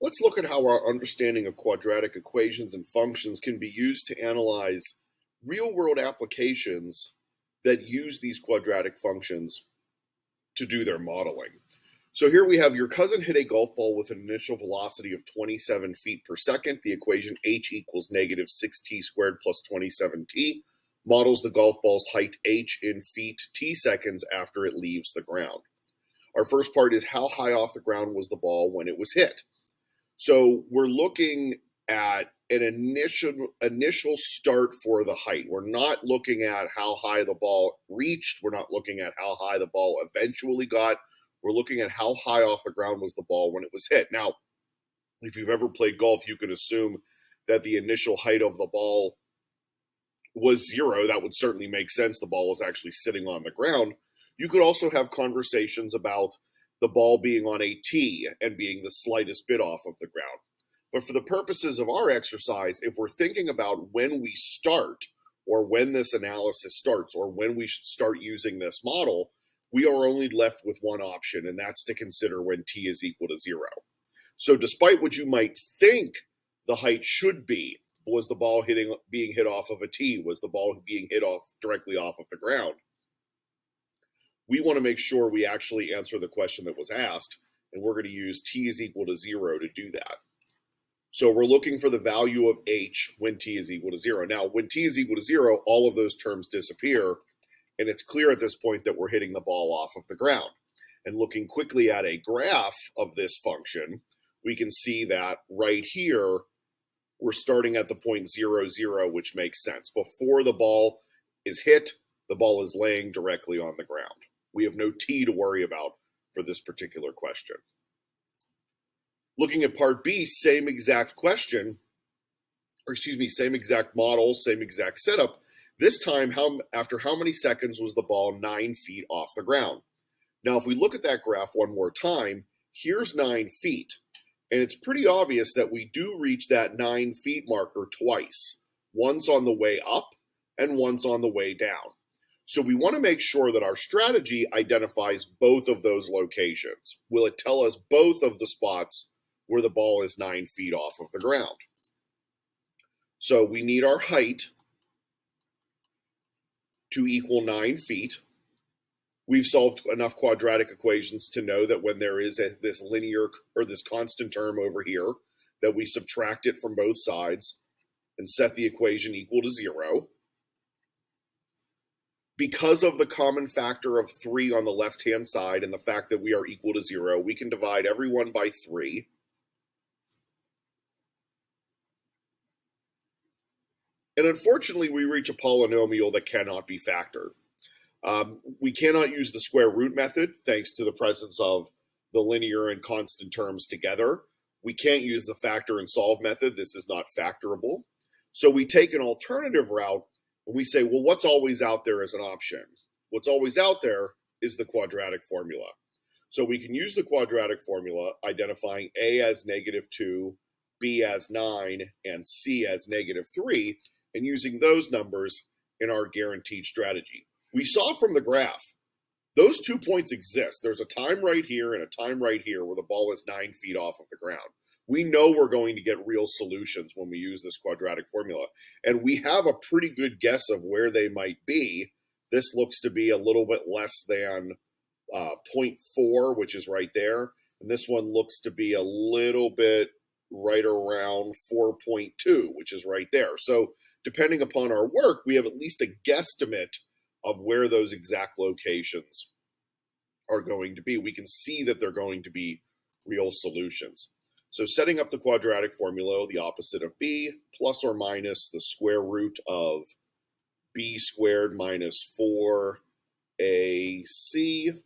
Let's look at how our understanding of quadratic equations and functions can be used to analyze real-world applications that use these quadratic functions to do their modeling. So here we have your cousin hit a golf ball with an initial velocity of 27 feet per second. The equation h equals negative 6t squared plus 27t models the golf ball's height h in feet t seconds after it leaves the ground. Our first part is how high off the ground was the ball when it was hit. So we're looking at an initial start for the height. We're not looking at how high the ball reached. We're not looking at how high the ball eventually got. We're looking at how high off the ground was the ball when it was hit. Now, if you've ever played golf, you can assume that the initial height of the ball was 0. That would certainly make sense. The ball is actually sitting on the ground. You could also have conversations about the ball being on a tee and being the slightest bit off of the ground. But for the purposes of our exercise, if we're thinking about when we start or when this analysis starts or when we should start using this model, we are only left with one option, and that's to consider when t is equal to 0. So despite what you might think the height should be, was the ball being hit off of a tee? Was the ball being hit directly off of the ground? We want to make sure we actually answer the question that was asked, and we're going to use t is equal to 0 to do that. So we're looking for the value of h when t is equal to 0. Now, when t is equal to 0, all of those terms disappear, and it's clear at this point that we're hitting the ball off of the ground. And looking quickly at a graph of this function, we can see that right here, we're starting at the point 0, 0, which makes sense. Before the ball is hit, the ball is laying directly on the ground. We have no t to worry about for this particular question. Looking at part B, same exact question, same exact model, same exact setup. This time, after how many seconds was the ball 9 feet off the ground? Now, if we look at that graph one more time, here's 9 feet. And it's pretty obvious that we do reach that 9 feet marker twice. Once on the way up and once on the way down. So we want to make sure that our strategy identifies both of those locations. Will it tell us both of the spots where the ball is 9 feet off of the ground? So we need our height to equal 9 feet. We've solved enough quadratic equations to know that when there is this linear or this constant term over here, that we subtract it from both sides and set the equation equal to 0. Because of the common factor of 3 on the left-hand side and the fact that we are equal to 0, we can divide everyone by 3. And unfortunately, we reach a polynomial that cannot be factored. We cannot use the square root method thanks to the presence of the linear and constant terms together. We can't use the factor and solve method. This is not factorable. So we take an alternative route and we say, well, what's always out there as an option? What's always out there is the quadratic formula. So we can use the quadratic formula, identifying a as -2, b as 9, and c as -3, and using those numbers in our guaranteed strategy. We saw from the graph, those 2 points exist. There's a time right here and a time right here where the ball is 9 feet off of the ground. We know we're going to get real solutions when we use this quadratic formula. And we have a pretty good guess of where they might be. This looks to be a little bit less than 0.4, which is right there. And this one looks to be a little bit right around 4.2, which is right there. So depending upon our work, we have at least a guesstimate of where those exact locations are going to be. We can see that they're going to be real solutions. So setting up the quadratic formula, the opposite of b, plus or minus the square root of b squared minus 4ac,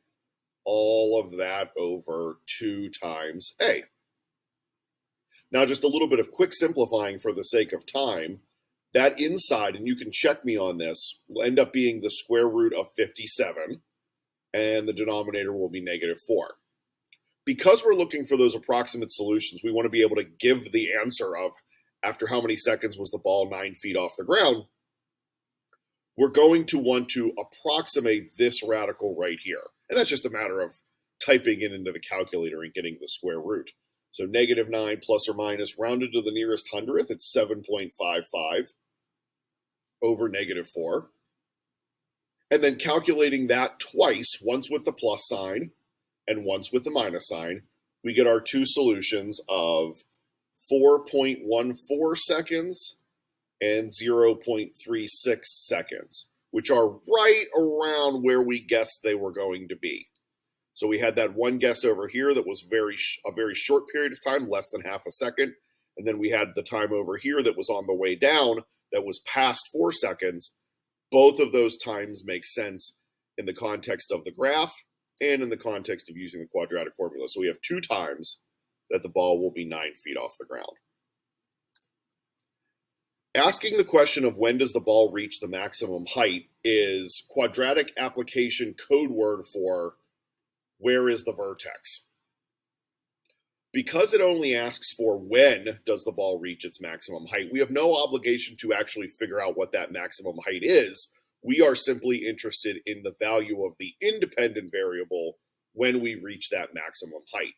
all of that over 2 times a. Now, just a little bit of quick simplifying for the sake of time. That inside, and you can check me on this, will end up being the square root of 57, and the denominator will be -4. Because we're looking for those approximate solutions, we want to be able to give the answer of after how many seconds was the ball 9 feet off the ground. We're going to want to approximate this radical right here. And that's just a matter of typing it into the calculator and getting the square root. So -9 plus or minus, rounded to the nearest hundredth, it's 7.55 over -4. And then calculating that twice, once with the plus sign and once with the minus sign, we get our two solutions of 4.14 seconds and 0.36 seconds, which are right around where we guessed they were going to be. So we had that one guess over here that was a very short period of time, less than half a second. And then we had the time over here that was on the way down that was past 4 seconds. Both of those times make sense in the context of the graph and in the context of using the quadratic formula. So we have 2 times that the ball will be 9 feet off the ground. Asking the question of when does the ball reach the maximum height is quadratic application code word for where is the vertex. Because it only asks for when does the ball reach its maximum height, we have no obligation to actually figure out what that maximum height is. We are simply interested in the value of the independent variable when we reach that maximum height.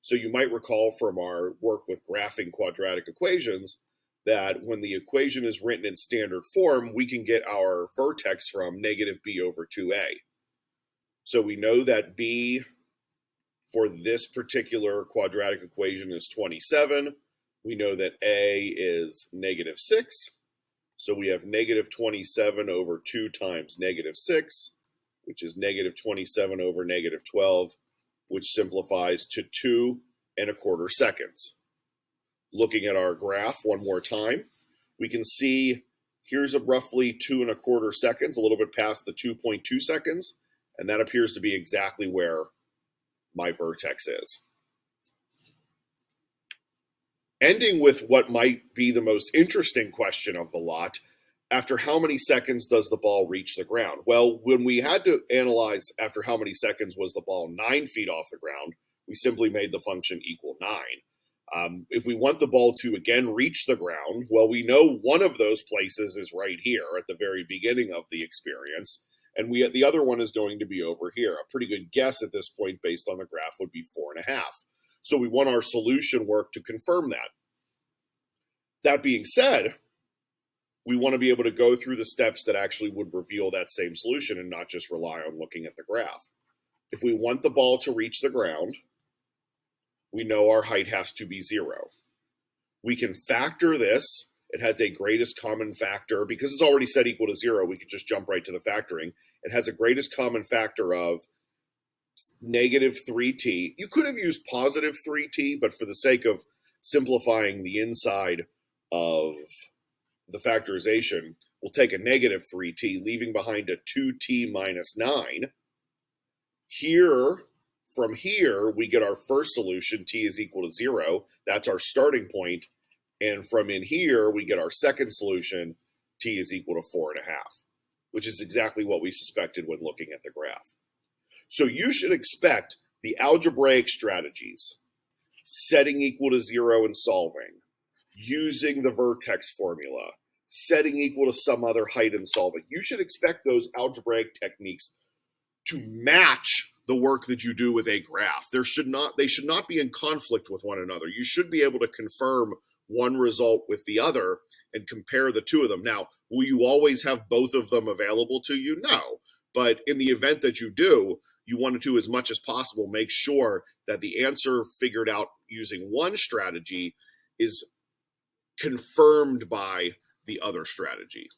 So you might recall from our work with graphing quadratic equations that when the equation is written in standard form, we can get our vertex from -b over 2a. So we know that b for this particular quadratic equation is 27. We know that a is -6. So we have -27 over 2 times -6, which is -27 over -12, which simplifies to 2¼ seconds. Looking at our graph one more time, we can see here's a roughly 2¼ seconds, a little bit past the 2.2 seconds, and that appears to be exactly where my vertex is. Ending with what might be the most interesting question of the lot, after how many seconds does the ball reach the ground? Well, when we had to analyze after how many seconds was the ball 9 feet off the ground, we simply made the function equal 9. If we want the ball to again reach the ground, well, we know one of those places is right here at the very beginning of the experience, and the other one is going to be over here. A pretty good guess at this point based on the graph would be 4.5. So we want our solution work to confirm that. That being said, we want to be able to go through the steps that actually would reveal that same solution and not just rely on looking at the graph. If we want the ball to reach the ground, we know our height has to be 0. We can factor this. It has a greatest common factor. Because it's already set equal to 0, we could just jump right to the factoring. It has a greatest common factor of -3t. You could have used +3t, but for the sake of simplifying the inside of the factorization, we'll take a -3t, leaving behind a 2t minus 9. From here, we get our first solution, t is equal to 0. That's our starting point. And from in here, we get our second solution, t is equal to 4.5, which is exactly what we suspected when looking at the graph. So you should expect the algebraic strategies, setting equal to 0 and solving, using the vertex formula, setting equal to some other height and solving. You should expect those algebraic techniques to match the work that you do with a graph. They should not be in conflict with one another. You should be able to confirm one result with the other and compare the two of them. Now, will you always have both of them available to you? No. But in the event that you do, you want to, as much as possible, make sure that the answer figured out using one strategy is confirmed by the other strategy.